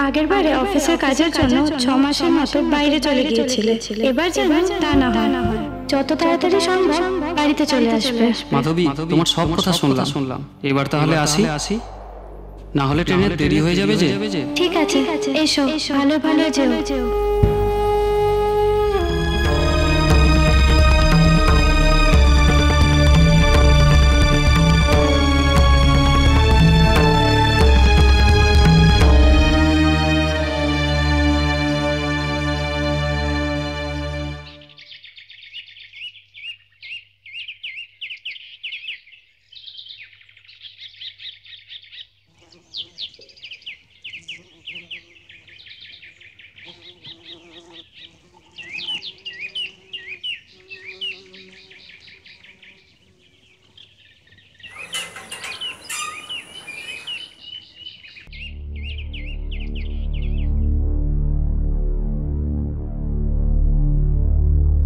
আগের বারে অফিসের কাজের জন্য 6 মাসের মতো বাইরে চলে গিয়েছিলে, এবার যেন তা না হয়, যত তাড়াতাড়ি সম্ভব বাড়িতে চলে আসবে। মাধবী, তোমার সব কথা শুনলাম, এবার তাহলে আসি, না হলে ট্রেনের দেরি হয়ে যাবে যে। ঠিক আছে, এসো, ভালো ভালো যেও।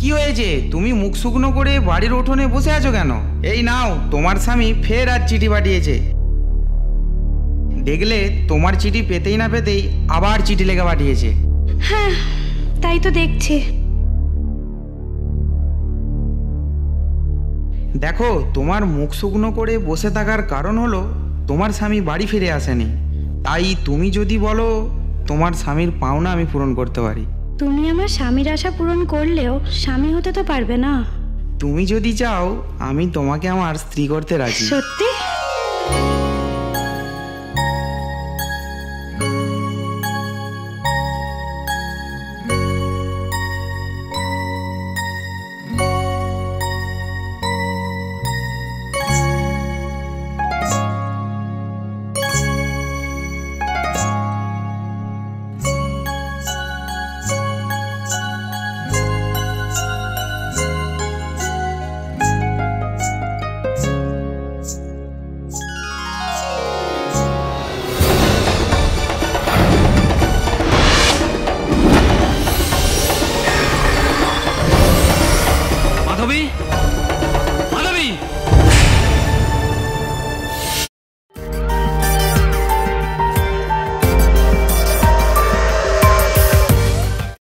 কি হয়েছে? তুমি মুখ শুকনো করে বাড়ির উঠোনে বসে আছো কেন? এই নাও, তোমার স্বামী ফের আজ চিঠি পাঠিয়েছে। দেখলে, তোমার চিঠি পেতেই না পেতেই আবার চিঠি লেখা পাঠিয়েছে। হ্যাঁ, তাই তো দেখছি। দেখো, তোমার মুখ শুকনো করে বসে থাকার কারণ হলো তোমার স্বামী বাড়ি ফিরে আসেনি। তাই তুমি যদি বলো, তোমার স্বামীর পাওনা আমি পূরণ করতে পারি। তুমি আমার স্বামীর আশা পূরণ করলেও স্বামী হতে তো পারবে না। তুমি যদি চাও, আমি তোমাকে আমার স্ত্রী করতে রাজি। সত্যি?